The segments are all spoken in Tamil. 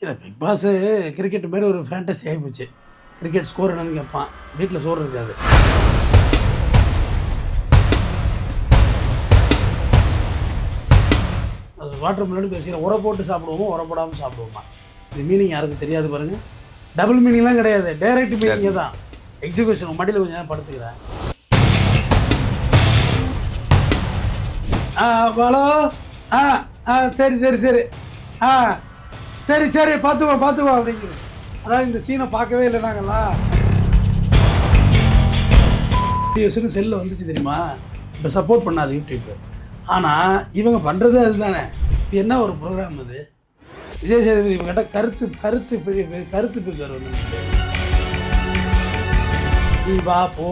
இல்லை பிக் பாஸு கிரிக்கெட் மாரி ஒரு ஃபேண்டசி ஆகிப்போச்சு. கிரிக்கெட் ஸ்கோர் என்னன்னு கேட்பான், வீட்டில் சோறு இருக்காது. அது வாட்டர் மில்லன்னு பேசிக்கிறேன். உரை போட்டு சாப்பிடுவோமா, உரை போடாமல் சாப்பிடுவோமா? இது மீனிங் யாருக்கு தெரியாது பாருங்கள். டபுள் மீனிங்லாம் கிடையாது, டைரக்ட் மீனிங்கே தான். எக்ஸிக்யூஷன் மடியில் கொஞ்சம் நேரம் படுத்துக்கிறேன். ஹலோ, சரி சரி சரி, சரி சரி பார்த்துக்கோ அப்படிங்கிறது. அதாவது இந்த சீனை பார்க்கவே இல்லை நாங்கள்லாம். வீடியோஸ்னு செல்லில் வந்துச்சு தெரியுமா, இப்போ சப்போர்ட் பண்ணாது யூடியூப். ஆனால் இவங்க பண்ணுறது அதுதானே. இது என்ன ஒரு ப்ரோக்ராம் அது? விஜய் சேதுபதி இவங்க கருத்து பேசுவார் வந்து, நீ வா போ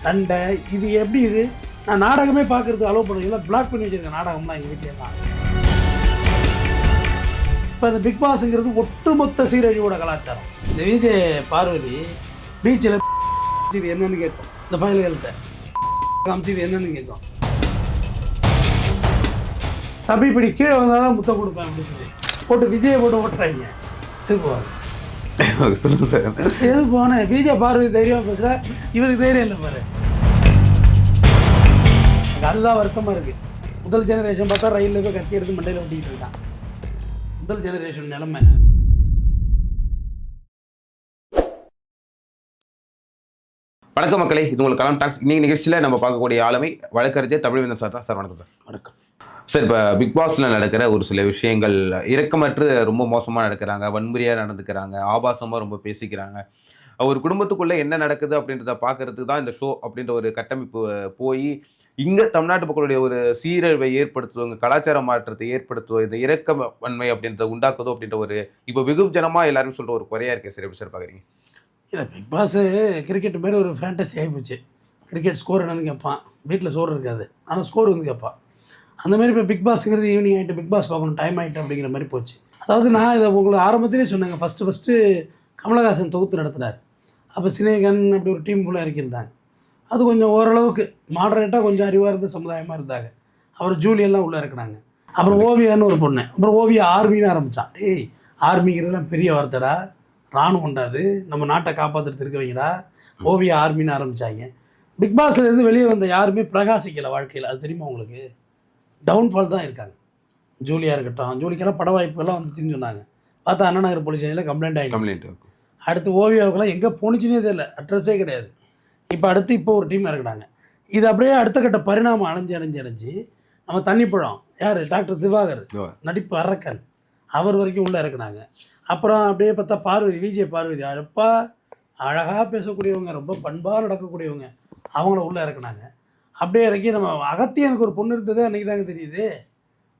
சண்டை. இது எப்படி இது? நான் நாடகமே பார்க்குறதுக்கு அலோவ் பண்ணுவீங்களா? பிளாக் பண்ணி வச்சுருக்கேன் நாடகம்லாம் எங்கள் வீட்டிலலாம். இப்போ இந்த பிக் பாஸுங்கிறது ஒட்டுமொத்த சீரழிவோட கலாச்சாரம். இந்த விஜய் பார்வதி பீச்சில் இது என்னன்னு கேட்கும், இந்த பயல்கள்கிட்ட காமிச்சு இது என்னன்னு கேட்கும். தம்பி இப்படி கீழே வந்தால் தான் முத்தம் கொடுப்பேன் அப்படின்னு சொல்லி போட்டு விஜயை போட்டு ஓட்டுறாங்க. எது போவாங்க சொல்லுங்க, எது போனேன்? விஜய் பார்வதி தைரியமாக பேசுகிற, இவருக்கு தைரியம் இல்லை பாரு. எனக்கு அதுதான் வருத்தமாக இருக்குது. முதல் ஜெனரேஷன் பார்த்தா ரயிலில் போய் கத்தி எடுத்து மண்டையில் ஒட்டிக்கிட்டு இருக்கான். முதல் ஜெனரேஷன் நிலைமை. வணக்கம் மக்களே, இது உங்களுக்கு கலாம் டாக்ஸ். இன்னைக்கு நிகழ்ச்சியில் நம்ம பார்க்கக்கூடிய ஆளுமை வழக்கறிஞர் தமிழ்வேந்தன் சார் தான். சார் வணக்கம் சார். வணக்கம் சார். இப்போ பிக் பாஸில் நடக்கிற ஒரு சில விஷயங்கள் இரக்கமற்று ரொம்ப மோசமாக நடக்கிறாங்க, வன்முறையாக நடந்துக்கிறாங்க, ஆபாசமாக ரொம்ப பேசிக்கிறாங்க. ஒரு குடும்பத்துக்குள்ளே என்ன நடக்குது அப்படின்றத பார்க்கறதுக்கு தான் இந்த ஷோ அப்படின்ற ஒரு கட்டமைப்பு போய் இங்கே தமிழ்நாட்டு மக்களுடைய ஒரு சீரழிவை ஏற்படுத்துவங்க, கலாச்சார மாற்றத்தை ஏற்படுத்துவோம், இந்த இரக்கவன்மை அப்படின்றத உண்டாக்குதோ அப்படின்ற ஒரு இப்போ வெகுஜனமாக எல்லாரும் சொல்கிற ஒரு குறையாக இருக்கே சார். எப்படி சார் பார்க்குறீங்க? இல்லை பிக் பாஸு கிரிக்கெட் மாரி ஒரு ஃபேண்டசி ஆகிப்போச்சு. கிரிக்கெட் ஸ்கோர் என்னன்னு கேட்பான், வீட்டில் சோறு இருக்காது, ஆனால் ஸ்கோர் வந்து கேட்பான். அந்தமாரி இப்போ பிக் பாஸுங்கிறது ஈவினிங் ஆகிட்டு பிக் பாஸ் பார்க்கணும், டைம் ஆகிட்டு அப்படிங்கிற மாதிரி போச்சு. அதாவது நான் இதை உங்களுக்கு ஆரம்பத்திலே சொன்னேங்க. ஃபஸ்ட்டு கமலஹாசன் தொகுத்து நடத்துனார். அப்போ சினேகன் அப்படி ஒரு டீம் ஃபுல்லாக இறக்கியிருந்தாங்க. அது கொஞ்சம் ஓரளவுக்கு மாடரேட்டாக கொஞ்சம் அறிவாக இருந்த சமுதாயமாக இருந்தாங்க. அப்புறம் ஜூலியெல்லாம் உள்ளே இருக்கிறாங்க. அப்புறம் ஓவியான்னு ஒரு பொண்ணு, அப்புறம் ஓவியா ஆர்மின்னு ஆரம்பித்தான். டேய், ஆர்மிங்கிறதுலாம் பெரிய வார்த்தைடா, ராணுவம் உண்டாது, நம்ம நாட்டை காப்பாற்றுறது இருக்கவங்கடா. ஓவியா ஆர்மின்னு ஆரம்பித்தாங்க. பிக் பாஸ்லேருந்து வெளியே வந்த யாருமே பிரகாசிக்கலை வாழ்க்கையில். அது தெரியுமா உங்களுக்கு? டவுன்ஃபால் தான் இருக்காங்க. ஜூலியாக இருக்கட்டும், ஜூலிக்கெல்லாம் பட வாய்ப்புகள்லாம் வந்துச்சுன்னு சொன்னாங்க. பார்த்தா அண்ணா நகர் போலீஸ் ஸ்டேஷனில் கம்ப்ளைண்ட். அடுத்து ஓவியாவுக்கெல்லாம் எங்கே போணுச்சுன்னே தெரியல, அட்ரஸே கிடையாது. இப்போ ஒரு டீம் இறக்குனாங்க. இது அப்படியே அடுத்த கட்ட பரிணாமம் அடைஞ்சு நம்ம தண்ணிப்பழம் யார், டாக்டர் திவாகர், நடிப்பு அரக்கன், அவர் வரைக்கும் உள்ளே இறக்குனாங்க. அப்புறம் அப்படியே பார்த்தா பார்வதி, விஜய் பார்வதி, அப்பா அழகாக பேசக்கூடியவங்க, ரொம்ப பண்பாக நடக்கக்கூடியவங்க, அவங்கள உள்ளே இறக்குனாங்க. அப்படியே இறக்கி நம்ம அகத்தியனுக்கு ஒரு பொண்ணு இருந்தது அன்றைக்கி தாங்க தெரியுது.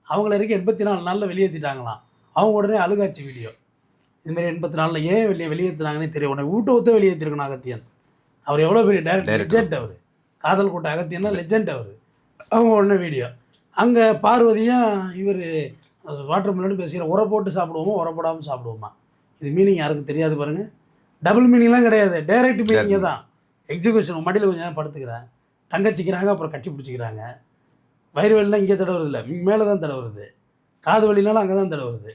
அவங்கள இறக்கி 84 நாளில் வெளியேற்றிட்டாங்களாம். அவங்க உடனே அழுகாட்சி வீடியோ. இதுமாதிரி 84 ஏன் வெளியேற்றினாங்கன்னே தெரியும். உடனே ஊட்ட வெளியேற்றிருக்கணும் அகத்தியன். அவர் எவ்வளோ பெரிய டைரக்டர், லெஜெண்ட் அவர். காதல் கோட்டை அகத்தியன்னா லெஜெண்ட் அவர். அவங்க உடனே வீடியோ. அங்கே பார்வதியும் இவர் வாட்டர் மில்லன்னு பேசிக்கிறேன். உரை போட்டு சாப்பிடுவோமா, உரை போடாமல் சாப்பிடுவோமா? இது மீனிங் யாருக்கு தெரியாது பாருங்கள். டபுள் மீனிங்லாம் கிடையாது, டைரக்ட் மீனிங்கே தான். எக்ஸிக்யூஷன் மடியில் கொஞ்சம் நேரம் படுத்துக்கிறேன். தங்கச்சிக்கிறாங்க, அப்புறம் கட்டி பிடிச்சிக்கிறாங்க. வயிறு வலிலாம் இங்கே தடவுறது இல்லை, மேலே தான் தடவுறது. காது வலினாலும் அங்கே தான் தடவுறது.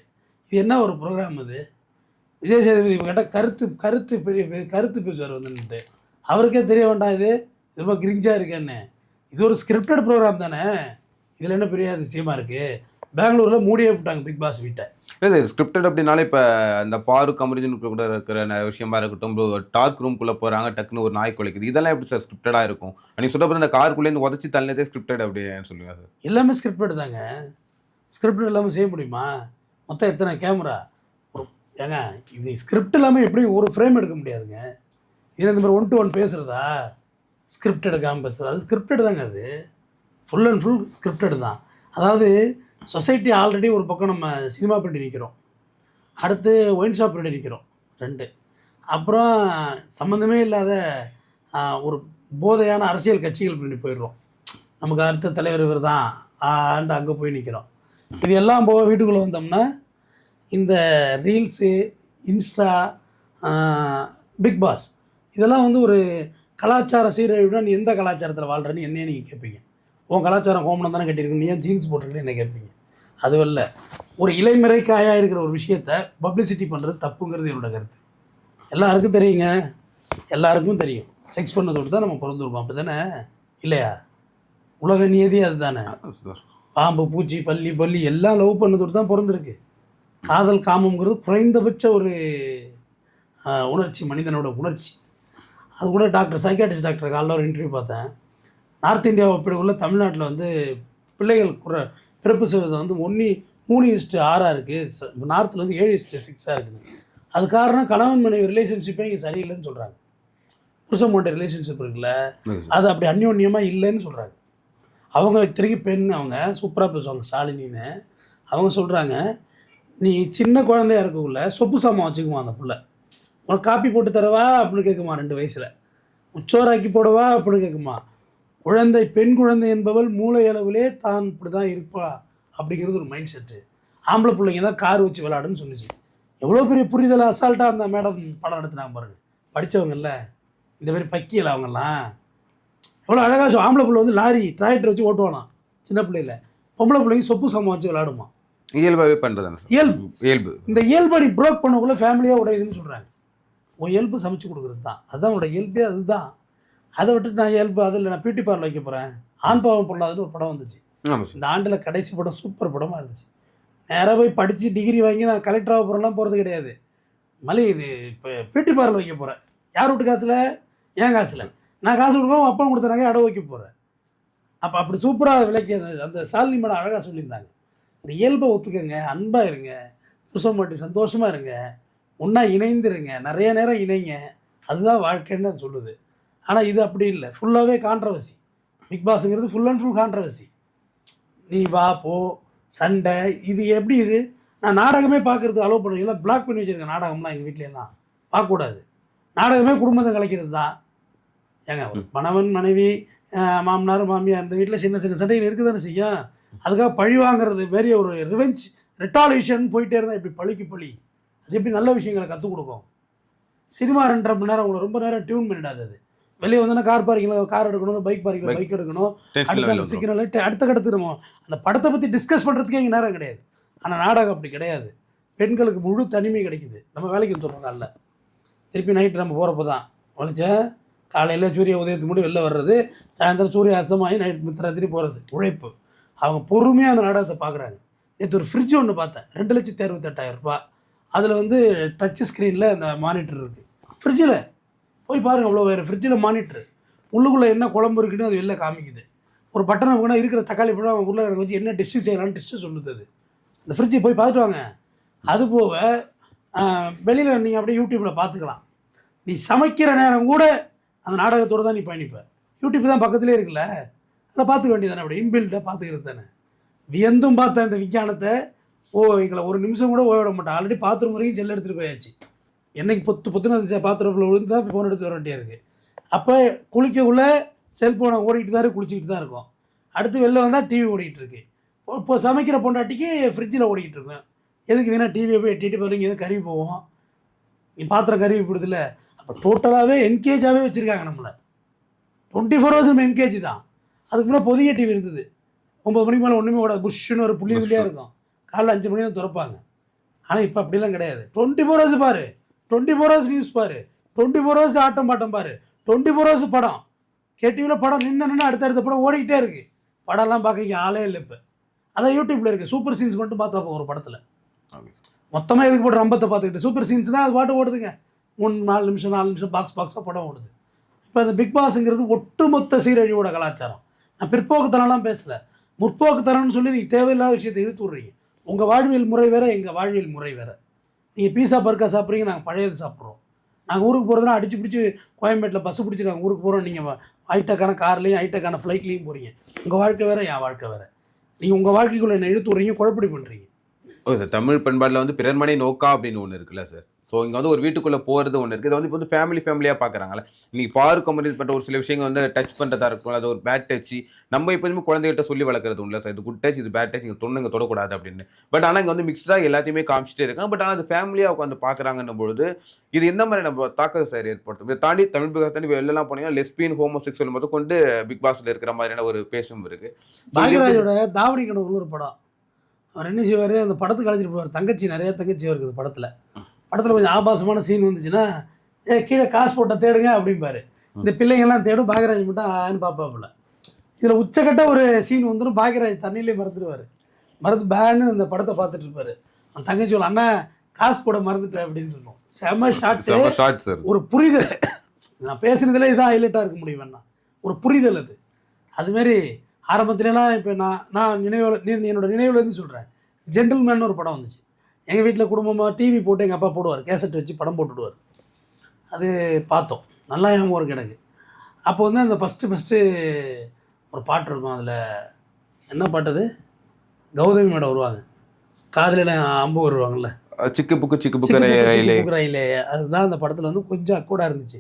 இது என்ன ஒரு ப்ரோக்ராம் அது? விஜய் சேதுபதி இவங்ககிட்ட கருத்து பேசுவார் வந்துட்டு. அவருக்கே தெரிய வேண்டாம் இது ரொம்ப கிரிஞ்சாக இருக்கேன்னு. இது ஒரு ஸ்கிரிப்டட் ப்ரோக்ராம் தானே, இதில் என்ன பெரிய அதிசயமாக இருக்குது? பெங்களூரில் மூடியே விட்டாங்க பிக் பாஸ் வீட்டை. இது ஸ்கிரிப்டட் அப்படின்னாலே இப்போ இந்த பாருக்கு அமர்ஜன் கூட இருக்கிற விஷயமா இருக்கட்டும், டார்க் ரூம்குள்ளே போகிறாங்க, டக்குன்னு ஒரு நாய் குலைக்குது, இதெல்லாம் எப்படி சார் ஸ்கிரிப்டடாக இருக்கும்? நீங்கள் சொல்ல போது இந்த காருக்குள்ளேருந்து உதச்சி தள்ளினதே ஸ்கிரிப்டட் அப்படின்னு சொல்லுங்கள் சார். எல்லாமே ஸ்கிரிப்டட் தாங்க. ஸ்கிரிப்டட் இல்லாமல் செய்ய முடியுமா? மொத்தம் எத்தனை கேமரா ஏங்க? இது ஸ்கிரிப்ட் இல்லாமல் எப்படி ஒரு ஃப்ரேம் எடுக்க முடியாதுங்க. இது இந்த மாதிரி 1 to 1 பேசுகிறதா? ஸ்கிரிப்ட் எடுக்காமல் பேசுகிறது அது ஸ்கிரிப்டட் தாங்க. அது ஃபுல் அண்ட் ஃபுல் ஸ்கிரிப்டட் தான். அதாவது சொசைட்டி ஆல்ரெடி ஒரு பக்கம் நம்ம சினிமா பின்னாடி நிற்கிறோம், அடுத்து ஒயின் ஷாப் பின்னாடி நிற்கிறோம் 2. அப்புறம் சம்மந்தமே இல்லாத ஒரு போதையான அரசியல் கட்சிகள் பின்னாடி போயிடுறோம். நமக்கு அடுத்த தலைவர் இவர் தான் ஆண்டு அங்கே போய் நிற்கிறோம். இது எல்லாம் போக வீட்டுக்குள்ளே வந்தோம்னா இந்த ரீல்ஸு, இன்ஸ்டா, பிக் பாஸ் இதெல்லாம் வந்து ஒரு கலாச்சார சீரழிவுனா நீ எந்த கலாச்சாரத்தில் வாழ்கிறன்னு என்னையே நீங்கள் கேட்பீங்க. உன் கலாச்சாரம் கோமணம் தானே கட்டியிருக்கணும், நீ ஏன் ஜீன்ஸ் போட்டிருக்கேன்னு என்ன கேட்பீங்க. அதுவல்ல, ஒரு இலைமறை காயாக இருக்கிற ஒரு விஷயத்த பப்ளிசிட்டி பண்ணுறது தப்புங்கிறது என்னோட கருத்து. எல்லாருக்கும் தெரியுங்க, எல்லாருக்கும் தெரியும். செக்ஸ் பண்ணதோடு தான் நம்ம பிறந்திருக்கோம், அப்படி தானே? இல்லையா? உலக நியதி அதுதானே. பாம்பு, பூச்சி, பல்லி எல்லாம் லவ் பண்ணதோடு தான் பிறந்திருக்கு. காதல் காமங்கிறது குறைந்தபட்ச ஒரு உணர்ச்சி, மனிதனோட உணர்ச்சி. அது கூட சைக்காட்ரிஸ்ட் டாக்டர் காலைல ஒரு இன்டர்வியூ பார்த்தேன். நார்த் இந்தியாவை ஒப்பிடக்குள்ள தமிழ்நாட்டில் வந்து பிள்ளைகள் பிறப்பு சதவீதம் வந்து 3:6 இருக்குது. நார்த்தில் வந்து 7:6 இருக்குது. அது காரணம் கணவன் மனைவி ரிலேஷன்ஷிப்பே இங்கே சரியில்லைன்னு சொல்கிறாங்க. புருஷன் பொண்டாட்டி ரிலேஷன்ஷிப் இருக்குல்ல, அது அப்படி அந்யோன்யமாக இல்லைன்னு சொல்கிறாங்க. அவங்க திரும்பி பெண், அவங்க சூப்பராக பேசுவாங்க, ஷாலினின்னு. அவங்க சொல்கிறாங்க, நீ சின்ன குழந்தையா இருக்கக்குள்ள சொப்பு சாமான் வச்சுக்குமா அந்த புள்ள, உனக்கு காப்பி போட்டு தரவா அப்படின்னு கேட்குமா, 2 வயசில் உச்சோராக்கி போடவா அப்படின்னு கேட்குமா. பெண் குழந்தை என்பவள் மூளை அளவிலே தான் இப்படி தான் இருப்பா அப்படிங்கிறது ஒரு மைண்ட் செட்டு. ஆம்பளை பிள்ளைங்க தான் கார் வச்சு விளாடுன்னு சொன்னிச்சு. எவ்வளோ பெரிய புரிதல் அசால்ட்டாக அந்த மேடம் படம் எடுத்துனாங்க பாருங்க. படித்தவங்கல்ல, இந்த மாதிரி பக்கியல் அவங்கெல்லாம் எவ்வளோ அழகாக. ஆம்பளை பிள்ளை வந்து லாரி டிராக்டர் வச்சு ஓட்டுவானா சின்ன பிள்ளையில, பொம்பளை பிள்ளைங்க சொப்பு சாமான் வச்சு விளாடுமா. இயல்பாகவே பண்ணுறது இயல்பு. இந்த இயல்பை நீ ப்ரோக் பண்ணக்குள்ள ஃபேமிலியாக உடையுதுன்னு சொல்கிறாங்க. உன் இயல்பு சமைச்சு கொடுக்குறது தான், அதுதான் உன்னோட இயல்பே, அதுதான். அதை விட்டுட்டு நான் இயல்பு அதில் நான் பியூட்டி பார்லர் வைக்க போகிறேன், ஆண் பாவம் பொருளாதுன்னு ஒரு படம் வந்துச்சு. இந்த ஆண்டில் கடைசி படம் சூப்பர் படமாக இருந்துச்சு. நேராக போய் படித்து டிகிரி வாங்கி நான் கலெக்டராக போகிறலாம் போகிறது கிடையாது. இது இப்போ பியூட்டி பார்லர் வைக்க போகிறேன். யார் வீட்டு காசில்? ஏன் காசில். நான் காசு கொடுப்போம், அப்பா கொடுத்தனாங்க அடை வைக்க போகிறேன். அப்போ அப்படி சூப்பராக விளக்கி அந்த ஷாலினி மேடம் அழகாக சொல்லியிருந்தாங்க. இந்த இயல்பை ஒத்துக்கங்க, அன்பாக இருங்க, புருஷன் மாட்டி சந்தோஷமாக இருங்க, ஒன்றா இணைந்துருங்க, நிறைய நேரம் இணைங்க, அதுதான் வாழ்க்கைன்னு அது சொல்லுது. ஆனால் இது அப்படி இல்லை, ஃபுல்லாகவே கான்ட்ரவர்சி. பிக் பாஸுங்கிறது ஃபுல் அண்ட் ஃபுல் கான்ட்ரவர்சி. நீ வா போ சண்டை, இது எப்படி? இது நான் நாடகமே பார்க்குறதுக்கு அலோவ் பண்ணுவீங்களா? பிளாக் பண்ணி வச்சுருக்கேன் நாடகம்லாம் எங்கள் வீட்லேலாம் பார்க்கக்கூடாது. நாடகமே குடும்பத்தை கலைக்கிறது தான். ஏங்க, ஒரு கணவன் மனைவி மாமனார் மாமியார் இந்த வீட்டில் சின்ன சின்ன சண்டைகள் இருக்குது தானே செய்யும். அதுக்காக பழி வாங்குறது மாரி ஒரு ரிவெஞ்ச் ரெட்டாலிஷன் போயிட்டே இருந்தால் எப்படி பழி அது எப்படி நல்ல விஷயங்களை கற்றுக் கொடுக்கும்? சினிமா 2.5 மணி நேரம் உங்களை ரொம்ப நேரம் டியூன் பண்ணிடாது. அது வெளியே வந்தோன்னா கார் பார்க்கிங்கில் கார் எடுக்கணும், பைக் பார்க்கிங்கில் பைக் எடுக்கணும், அடுத்த சிக்னல் அடுத்த கடத்துக்கு நம்ம அந்த படத்தை பற்றி டிஸ்கஸ் பண்ணுறதுக்கே இங்கே நேரம் கிடையாது. ஆனால் நாடகம் அப்படி கிடையாது. பெண்களுக்கு முழு தனிமை கிடைக்குது. நம்ம வேலைக்கு வந்துடுறோம், காலைல திருப்பி நைட்டு நம்ம போகிறப்ப தான் வலிச்ச காலையில் சூரிய உதயத்துக்கு முன்னாடி வெளில வர்றது, சாயந்தரம் சூரிய அஸ்தமாகி நைட் மித்திராத்திரி போகிறது உழைப்பு. அவங்க பொறுமையாக அந்த நாடகத்தை பார்க்குறாங்க. நேற்று ஒரு ஃப்ரிட்ஜ் ஒன்று பார்த்தேன், 2,68,000 ரூபா. அதில் வந்து டச் ஸ்க்ரீனில் அந்த மானிட்டர் இருக்குது. ஃப்ரிட்ஜில் போய் பாருங்கள், அவ்வளோ வேறு ஃப்ரிட்ஜில் மானிட்ரு, உள்ளுக்குள்ளே என்ன குழம்பு இருக்குன்னு அது வெளில காமிக்குது. ஒரு பட்டனை கூட இருக்கிற தக்காளி பழம் அவங்க உள்ள வச்சு என்ன டிஷ்ஷு செய்யலான்னு டிஷ்ஷு சொல்லுது. அது அந்த ஃப்ரிட்ஜை போய் பார்த்துட்டு வாங்க. அது போக வெளியில் நீங்கள் அப்படியே யூடியூப்பில் பார்த்துக்கலாம். நீ சமைக்கிற நேரம் கூட அந்த நாடகத்தோடு தான் நீ பயணிப்ப. யூடியூப் தான் பக்கத்துலேயே இருக்குல்ல, அதை பார்த்துக்க வேண்டியதானே, அப்படி இன்பில்டாக பார்த்துக்கிறது தானே. வியந்தும் பார்த்தேன் இந்த விஞ்ஞானத்தை. எங்களை ஒரு நிமிஷம் கூட ஓட மாட்டேன். ஆல்ரெடி பாத்ரூம் வரைக்கும் ஜெல் எடுத்துகிட்டு போயாச்சு. என்னைக்கு பொத்துன்னு அந்த பாத்திரத்தில் விழுந்து தான் ஃபோன் எடுத்து வர வேண்டியா இருக்குது. அப்போ குளிக்கக்குள்ளே செல்ஃபோனை ஓடிக்கிட்டு தான் குளிச்சிக்கிட்டு தான் இருக்கும். அடுத்து வெளில வந்தால் டிவி ஓடிக்கிட்டு இருக்கு. இப்போ சமைக்கிற பொண்டாட்டிக்கு ஃப்ரிட்ஜில் ஓடிக்கிட்டு இருக்கோம். எதுக்கு வேணால் டிவியை போய் எட்டிட்டு போகிறீங்க, எதுவும் கருவி போவோம், நீ பாத்திரம் கருவி போடுதில்ல. அப்போ டோட்டலாகவே என்கேஜாகவே வச்சுருக்காங்க நம்மளை. 24 hours நம்ம என்கேஜ் தான். அதுக்கு முன்னாடி பொதிய டிவி இருந்தது, 9 மணிக்கு மேலே ஒன்றுமே ஓட புஷ்ஷுன்னு ஒரு புள்ளியாக இருக்கும். காலைல 5 மணி தான் திறப்பாங்க. ஆனால் இப்போ அப்படிலாம் கிடையாது. 24 hours பாரு, 24 hours நியூஸ் பாரு, 24 hours ஆட்டம் பாட்டம் பாரு, 24 hours படம். கேடிவியில் படம் நின்று அடுத்தடுத்த படம் ஓடிக்கிட்டே இருக்குது. படம்லாம் பார்க்க ஆளே இல்லை இப்போ. அதான் யூடியூப்பில் இருக்குது. சூப்பர் சீன்ஸ் மட்டும் பார்த்தா ஒரு படத்தில் மொத்தமாக எதுக்கு போட்டு ரம்பத்தை பார்த்துக்கிட்டு சூப்பர் சீன்ஸ்னால் அது பாட்டு ஓடுதுங்க. 4 நிமிஷம் பாக்ஸாக படம் ஓடுது. இப்போ அந்த பிக் பாஸுங்கிறது ஒட்டுமொத்த சீரழிவோட கலாச்சாரம். நான் பிற்போக்குத்தனம்லாம் பேசலை, முற்போக்குத்தனம்னு சொல்லி நீங்கள் தேவையில்லாத விஷயத்தை இழுத்து விட்றீங்க. உங்கள் வாழ்வியல் முறை வேறு, எங்கள் வாழ்வியல் முறை வேறு. நீங்கள் பீஸா பர்கா சாப்பிட்றீங்க, நாங்கள் பழையது சாப்பிட்றோம். நாங்கள் ஊருக்கு போகிறதுனா அடிச்சு பிடிச்சி கோயம்பேட்டில் பஸ்ஸு பிடிச்சி நாங்கள் ஊருக்கு போகிறோம். நீங்கள் ஹைட்டக்கான கார்லேயும் ஹைட்டக்கான ஃப்ளைட்லேயும் போகிறீங்க. உங்கள் வாழ்க்கை வேறு, என் வாழ்க்கை வேறு. நீங்கள் உங்கள் வாழ்க்கைக்குள்ளே என்ன இழுத்து விட்றீங்க, குழப்படி பண்ணுறீங்க. ஓ சார், தமிழ் பண்பாட்டில் வந்து பிறர்மனை நோக்கா அப்படின்னு ஒன்று இருக்குல்ல சார். ஸோ இங்கே வந்து ஒரு வீட்டுக்குள்ளே போகிறது ஒன்று இருக்குது. இதை வந்து இப்போ வந்து ஃபேமிலியாக பார்க்குறாங்களே. இன்றைக்கி பார்க்க முடியாது பட்ட ஒரு சில விஷயங்கள் வந்து டச் பண்ணுறதா இருக்கும், அது ஒரு பேட் டச்சு. நம்ம எப்போதுமே குழந்தைகிட்ட சொல்லி வளர்க்குறது உண்டு சார், இது குட் டச், இது பேட் டச், இங்கே தொண்ணுங்க தொடக்கூடாது அப்படின்னு. பட் ஆனால் இங்கே வந்து மிக்ஸ்டாக எல்லாத்தையுமே காமிச்சிட்டே இருக்காங்க. பட் ஆனால் அது ஃபேமிலியாக உட்காந்து பார்க்குறாங்கன்னும் பொழுது இது எந்த மாதிரி நம்ம தாக்கத்தை சார் ஏற்படுத்தும்? இதை தாண்டி தமிழ் பிக் பாஸ் தாண்டி வெளிலலாம் போனீங்கன்னா லெஸ்பியன் ஹோமோசெக்சுவல் மட்டும் கொண்டு பிக் பாஸில் இருக்கிற மாதிரியான ஒரு பேசும் இருக்குது. பாக்யராஜோட தாவணி கணவன் ஒரு படம், அவர் என்ன செய்வார், அந்த படத்துக்கு அழைச்சிட்டு போவார். தங்கச்சி நிறையா தங்கச்சி இருக்குது படத்தில் கொஞ்சம் ஆபாசமான சீன் வந்துச்சுன்னா, கீழே காசு போட்ட தேடுங்க அப்படிம்பாரு. இந்த பிள்ளைங்கள்லாம் தேடும், பாக்யராஜ் மட்டும் ஆன்னு பார்ப்பாப்புல. இதில் உச்சக்கட்ட ஒரு சீன் வந்துடும், பாக்யராஜ் தண்ணியிலே மறந்துடுவார். மறந்து பேன்னு அந்த படத்தை பார்த்துட்டு இருப்பார். அந்த தங்கச்சி சொல்ல, அண்ணா காசு போட மறந்துட்டேன் அப்படின்னு சொல்லுவோம். செம ஷார்ட் சார். ஒரு புரிதல், நான் பேசுனதுல இதான் ஹைலைட்டாக இருக்க முடியும் வேணா, ஒரு புரிதல் அது. அதுமாரி ஆரம்பத்துலலாம் இப்போ நான் என்னோட நினைவுலேருந்து சொல்கிறேன், ஜென்டில்மேன் ஒரு படம் வந்துச்சு. எங்கள் வீட்டில் குடும்பமாக டிவி போட்டு எங்கள் அப்பா போடுவார், கேசட் வச்சு படம் போட்டுவிடுவார். அது பார்த்தோம், நல்லா ஞாபகம் இருக்கு எனக்கு. அப்போ வந்து அந்த ஃபஸ்ட்டு ஒரு பாட்டு இருக்கும். அதில் என்ன பாட்டு அது, கௌதமி மேடம் வருவாங்க, காதலில் அம்பு வருவாங்கள்ல, சிக்கு புக்கு ரயிலே. அதுதான் அந்த படத்தில் வந்து கொஞ்சம் அக்கூடாக இருந்துச்சு.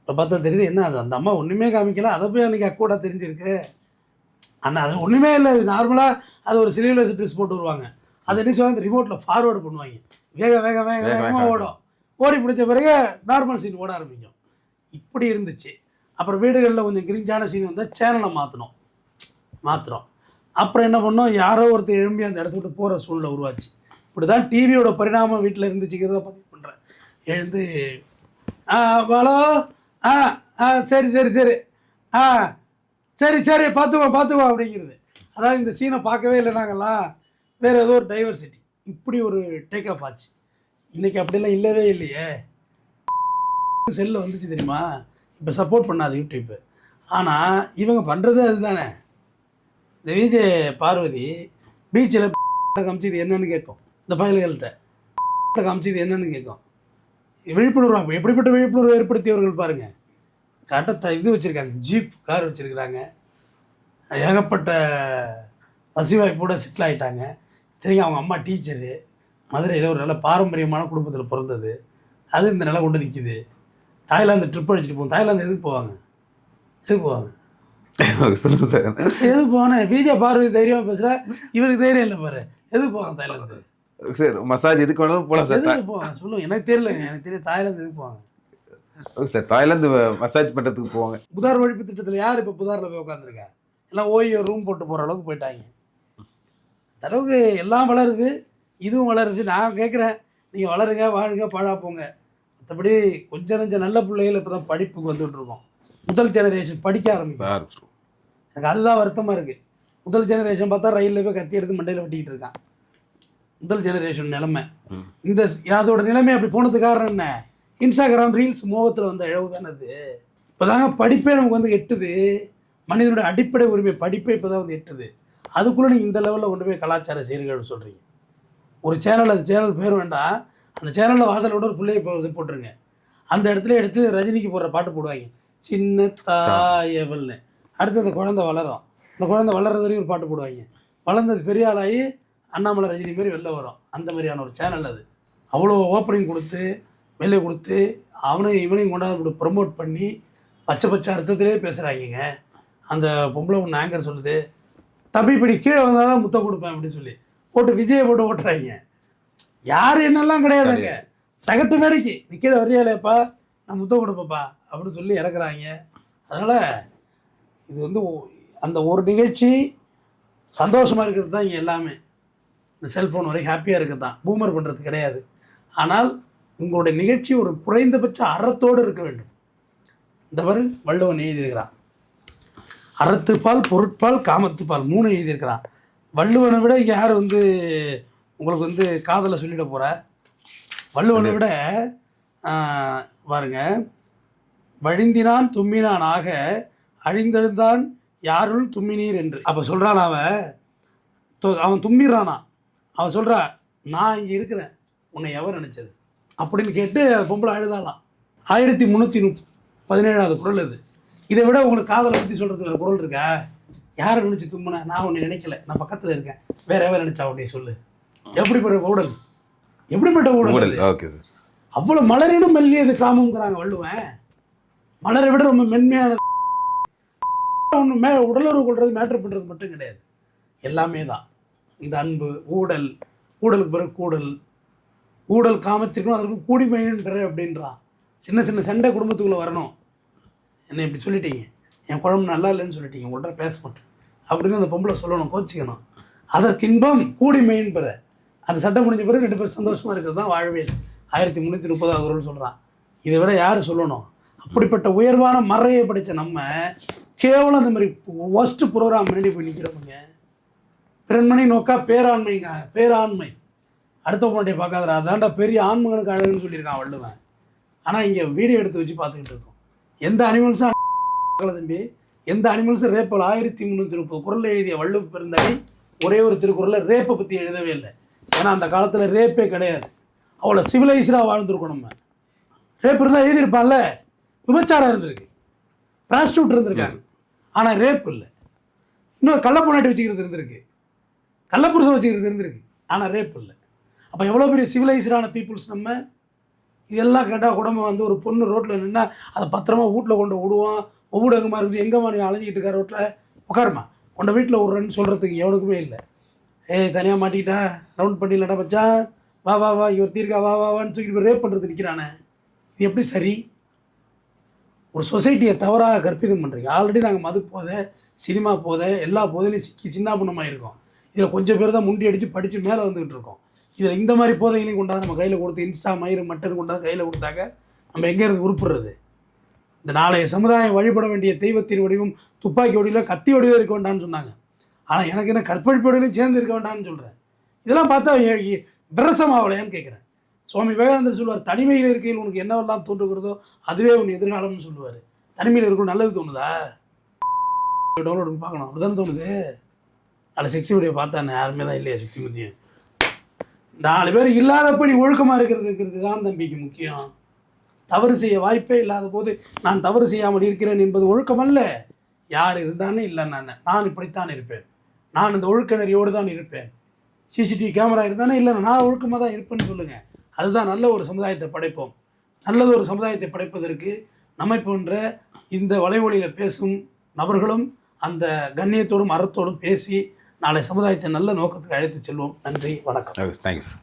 இப்போ பார்த்தா தெரியுது என்ன, அது அந்த அம்மா ஒன்றுமே காமிக்கல, அதை போய் அன்றைக்கி அக்கூடாக தெரிஞ்சிருக்கு. ஆனால் அதில் ஒன்றுமே இல்லை, அது நார்மலாக அது ஒரு சிலிவலஸ் ட்ரெஸ் போட்டு வருவாங்க. அதை என்ன செய்வாங்க, அந்த ரிமோட்டில் ஃபார்வேர்டு பண்ணுவாங்க, வேகமாக ஓடும். ஓடி பிடிச்ச பிறகு நார்மல் சீன் ஓட ஆரம்பிக்கும். இப்படி இருந்துச்சு. அப்புறம் வீடுகளில் கொஞ்சம் கிரிஞ்சான சீன் வந்தால் சேனலை மாற்றுறோம். அப்புறம் என்ன பண்ணோம், யாரோ ஒருத்தர் எழும்பி அந்த இடத்த விட்டு போகிற சூழ்நிலை உருவாச்சு. இப்படி தான் டிவியோட பரிணாமம் வீட்டில் இருந்துச்சுக்கிறத பதிவு பண்ணுறேன். எழுந்து ஹலோ, சரி பார்த்துக்கோ அப்படிங்கிறது. அதாவது இந்த சீனை பார்க்கவே இல்லை நாங்கள்லாம், வேறு ஏதோ ஒரு டைவர்சிட்டி, இப்படி ஒரு டேக் ஆஃப் ஆச்சு. இன்றைக்கி அப்படிலாம் இல்லவே இல்லையே. செல்லில் வந்துச்சு தெரியுமா, இப்போ சப்போர்ட் பண்ணாது யூடியூப்பு. ஆனால் இவங்க பண்ணுறது அதுதானே. இந்த விஜய் பார்வதி பீச்சில் காமிச்சது என்னன்னு கேட்கும், இந்த பயல்கள்கிட்ட காமிச்சது என்னன்னு கேட்கும். விழிப்புணர்வு, எப்படிப்பட்ட விழிப்புணர்வு ஏற்படுத்தியவர்கள் பாருங்கள். கரெக்டாக இது வச்சுருக்காங்க, ஜீப் கார் வச்சுருக்குறாங்க, ஏகப்பட்ட வசதிவாய்ப்போட செட்டில் ஆகிட்டாங்க. தெரியும், அவங்க அம்மா டீச்சரு, மதுரையில் ஒரு நல்ல பாரம்பரியமான குடும்பத்தில் பிறந்தது. அது இந்த நிலை கொண்டு நிற்கிது. தாய்லாந்து ட்ரிப் அடிச்சுட்டு போகும். தாய்லாந்து எதுக்கு போவாங்க சொல்லுங்க சார். எதுக்கு போவானே, விஜய் பார்வதி தைரியமாக பேசுகிற, இவருக்கு தைரியம் இல்லை பாரு. எதுக்கு போவாங்க தாய்லாந்து சார்? மசாஜ் எதுக்கு வேணாலும் போகலாம் சார். எதுக்கு போவாங்க சொல்லுங்கள், எனக்கு தெரியலங்க. எனக்கு தெரியும் தாய்லாந்து எதுக்கு போவாங்க சார். தாய்லாந்து மசாஜ் பண்ணுறதுக்கு போவாங்க. புதார் ஒழிப்பு திட்டத்தில் யார் இப்போ புதாரில் போய் உட்காந்துருக்கா? எல்லாம் ஓய்வு ரூம் போட்டு போகிற அளவுக்கு போயிட்டாங்க. அந்த அளவுக்கு எல்லாம் வளருது, இதுவும் வளருது. நான் கேட்குறேன், நீங்கள் வளருங்க, வாழுங்க, பாழா போங்க. மற்றபடி கொஞ்சம் நஞ்சம் நல்ல பிள்ளைகள் இப்போ தான் படிப்புக்கு வந்துட்டுருக்கோம். முதல் ஜெனரேஷன் படிக்க ஆரம்பிக்கும். எனக்கு அதுதான் வருத்தமாக இருக்குது. முதல் ஜெனரேஷன் பார்த்தா ரயிலில் போய் கத்தி எடுத்து மண்டையில் வெட்டிக்கிட்டு இருக்கான். முதல் ஜெனரேஷன் நிலைமை இந்த அதோட நிலைமை அப்படி போனதுக்கு காரணம் என்ன? இன்ஸ்டாகிராம் ரீல்ஸ் மோகத்தில் வந்த இழவு தானே அது. இப்போ தாங்க படிப்பே நமக்கு வந்து எட்டுது. மனிதனுடைய அடிப்படை உரிமை படிப்பை இப்போ தான் வந்து எட்டுது. அதுக்குள்ளே நீங்கள் இந்த லெவலில் கொண்டு போய் கலாச்சார சீர்கேடு சொல்கிறீங்க. ஒரு சேனல், அது சேனல் பேர் வேண்டாம், அந்த சேனலில் வாசலோட ஒரு பிள்ளையை போட்டுருங்க. அந்த இடத்துல எடுத்து ரஜினிக்கு போடுற பாட்டு போடுவாங்க, சின்ன தாயவல்னு. அடுத்து அந்த குழந்தை வளரும். அந்த குழந்தை வளர்றது வரைக்கும் ஒரு பாட்டு போடுவாங்க. வளர்ந்தது பெரிய ஆளாகி அண்ணாமலை ரஜினி மாரி வெளில வரும். அந்த மாதிரியான ஒரு சேனல் அது. அவ்வளோ ஓப்பனிங் கொடுத்து வெளியே கொடுத்து இவனையும் கொண்டாந்து ப்ரமோட் பண்ணி பச்சை அர்த்தத்திலே பேசுகிறாங்க. அந்த பொம்பளை ஒன்று ஆங்கர் சொல்லுது, தம்பி இப்படி கீழே வந்தால் தான் முத்தம் கொடுப்பேன் அப்படின்னு சொல்லி போட்டு விஜயை போட்டு ஓட்டுறாங்க. யார் என்னெல்லாம் கிடையாதுங்க, சகட்டு மேடைக்கு நீ கீழே வரையாலேப்பா நான் முத்தம் கொடுப்பப்பா அப்படின்னு சொல்லி இறக்குறாங்க. அதனால் இது வந்து அந்த ஒரு நிகழ்ச்சி சந்தோஷமாக இருக்கிறது தான் இங்கே எல்லாமே. இந்த செல்ஃபோன் வரை ஹாப்பியாக இருக்கிறது தான், பூமர் பண்ணுறது கிடையாது. ஆனால் உங்களுடைய நிகழ்ச்சி ஒரு குறைந்தபட்ச அறத்தோடு இருக்க வேண்டும். இந்த மாதிரி வள்ளுவன் எழுதியிருக்கிறான், அறத்துப்பால், பொருட்பால், காமத்துப்பால் 3 எழுதியிருக்கிறான். வள்ளுவனை விட யார் வந்து உங்களுக்கு வந்து காதலை சொல்லிட போகிற? வள்ளுவனை விட பாருங்க, வழிந்தினான் தும்மினான் ஆக அழிந்தெழுந்தான் யாருள் தும்மினீர் என்று. அப்போ சொல்கிறான் அவன் தும்மிடுறானா, அவன் சொல்கிறா நான் இங்கே இருக்கிறேன், உன்னை எவர் நினச்சது அப்படின்னு கேட்டு பொம்பளை அழுதாலாம். 1317வது குறள் இது. இதை விட உங்களுக்கு காதலை பற்றி சொல்கிறதுக்கு வேறு குறள் இருக்கா? யாரை நினச்சி தும்முன? நான் உன்னை நினைக்கல, நான் பக்கத்தில் இருக்கேன், வேற எவன் நினச்சா உன்னை சொல்லு. எப்படிப்பட்ட ஊடல், எப்படிப்பட்ட ஊடல்! Okay sir. அவ்வளோ மலரினும் மெல்லியது காமங்கிறாங்க வள்ளுவன். மலரை விட ரொம்ப மென்மையானது ஒன்று. உடலுறவு கொள்வது மேட்ரு பண்ணுறது மட்டும் கிடையாது, எல்லாமே தான். இந்த அன்பு, ஊடலுக்கு பிறகு ஊடல் காமத்திற்கும் அதற்கும் கூடிமைன்ற அப்படின்றான். சின்ன சின்ன சண்டை குடும்பத்துக்குள்ளே வரணும். என்னை இப்படி சொல்லிட்டீங்க, என் குழம்பு நல்லா இல்லைன்னு சொல்லிட்டீங்க, உங்கள்கிட்ட பேச மாட்டேன் அப்படின்னு அந்த பொம்பளை சொல்லணும், கோச்சிக்கணும். அதற்கு இன்பம் கூடி மெயின் பெற. அந்த சட்டம் முடிஞ்ச பிறகு 2 பேர் சந்தோஷமாக இருக்கிறது தான் வாழ்வியல். 1330வது குறள் சொல்கிறான். இதை விட யார் சொல்லணும்? அப்படிப்பட்ட உயர்வான மறையை படித்த நம்ம கேவலம் அந்த மாதிரி ஒஸ்ட் ப்ரோக்ராம் முன்னாடி போய் நிற்கிறவங்க. பிறன்மனை நோக்கா பேராண்மைங்க, பேராண்மை. அடுத்த பொண்ணை பார்க்காதரா, அதான்டா பெரிய ஆண்மகனுக்கு அழகுன்னு சொல்லியிருக்கான் வள்ளுவன். ஆனால் இங்கே வீடியோ எடுத்து வச்சு பார்த்துக்கிட்டு இருக்கோம். எந்த அனிமல்ஸும் தம்பி, எந்த அனிமல்ஸும் ரேப்பில் 1330 குறளில் எழுதிய வள்ளுவ பெருந்தகை ஒரே ஒரு திருக்குறளில் ரேப்பை பற்றி எழுதவே இல்லை. ஏன்னா அந்த காலத்தில் ரேப்பே கிடையாது. அவ்வளோ சிவிலைஸ்டாக வாழ்ந்துருக்கோம். நம்ம ரேப் இருந்தால் எழுதியிருப்பான்ல. விபச்சாரம் இருந்திருக்கு, ப்ராஸ்டியூட் இருந்திருக்காங்க, ஆனால் ரேப் இல்லை. இன்னொரு கள்ளப்பொண்டாட்டி வச்சுக்கிறது இருந்திருக்கு, கள்ளப்புருஷம் வச்சுக்கிறது இருந்திருக்கு, ஆனால் ரேப் இல்லை. அப்போ எவ்வளோ பெரிய சிவிலைஸ்டான பீப்புள்ஸ் நம்ம. இதெல்லாம் கேட்டால் குடும்பம் வந்து ஒரு பொண்ணு ரோட்டில் நின்னா அதை பத்திரமா வீட்டில் கொண்டு விடுவோம். ஒவ்வொரு எங்கேமா இருக்குது, எங்கேம்மா நீ அலைஞ்சிக்கிட்டு இருக்கா ரோட்டில், உட்காருமா கொண்ட வீட்டில் விட்றேன்னு சொல்கிறதுக்கு எவனுக்குமே இல்லை. ஏய் தனியாக மாட்டிக்கிட்டா ரவுண்ட் பண்ணிடலடா மச்சான், வா வா வா இவர் தீர்க்கா வா வா வான்னு தூக்கிட்டு போய் ரேப் பண்ணுறது நிற்கிறானே. இது எப்படி சரி? ஒரு சொசைட்டியை தவறாக கற்பிதம் பண்ணுறீங்க. ஆல்ரெடி நாங்கள் மது போதை, சினிமா போதை, எல்லா போதையிலையும் சிக்கி சின்ன பொண்ணமாக இருக்கோம். இதில் கொஞ்சம் பேர் தான் முண்டி அடித்து படித்து மேலே வந்துக்கிட்டு இருக்கோம். இதில் இந்த மாதிரி போதைகளையும் கொண்டாந்து நம்ம கையில் கொடுத்து இன்ஸ்டா மயிறு மட்டன் கொண்டாந்து கையில் கொடுத்தாக்க நம்ம எங்கேருந்து உருப்புறது? இந்த நாளைய சமுதாயம் வழிபட வேண்டிய தெய்வத்தின் வடிவம் துப்பாக்கி வடிவில் கத்தி வடிவில் இருக்க வேண்டாம்னு சொன்னாங்க. ஆனால் எனக்கு என்ன கற்பழிப்பு வடிவிலையும் சேர்ந்து இருக்க வேண்டாம்னு சொல்கிறேன். இதெல்லாம் பார்த்தா விரசமாவலையான்னு கேட்குறேன். சுவாமி விவேகானந்தர் சொல்லுவார், தனிமையில் இருக்கையில் உனக்கு என்னவெல்லாம் தோன்றுகிறதோ அதுவே உன் எதிர்காலம்னு சொல்லுவார். தனிமையில் இருக்கணும் நல்லது தோணுதா? டவுன்லோட் பண்ணி பார்க்கணும், அப்படி தானே தோணுது. அதில் செக்ஸி வீடியோ பார்த்தானே யாருமே தான் இல்லையா சுற்றி முற்றியும். 4 பேர் இல்லாதப்ப நீ ஒழுக்கமாக இருக்கிறது தான் தம்பிக்கு முக்கியம். தவறு செய்ய வாய்ப்பே இல்லாத போது நான் தவறு செய்யாமல் இருக்கிறேன் என்பது ஒழுக்கம் அல்ல. யார் இருந்தானே இல்லை, நான் இப்படித்தான் இருப்பேன், நான் இந்த ஒழுக்க நெறியோடு தான் இருப்பேன். சிசிடிவி கேமரா இருந்தானே இல்லை, நான் ஒழுக்கமாக தான் இருப்பேன்னு சொல்லுங்கள். அதுதான் நல்ல ஒரு சமுதாயத்தை படைப்போம். நல்லது ஒரு சமுதாயத்தை படைப்பதற்கு நம்மை போன்ற இந்த வலைவொலியில் பேசும் நபர்களும் அந்த கண்ணியத்தோடும் அறத்தோடும் பேசி நாளை சமுதாயத்தை நல்ல நோக்கத்துக்கு அழைத்து செல்வோம். நன்றி, வணக்கம். தேங்க்ஸ்.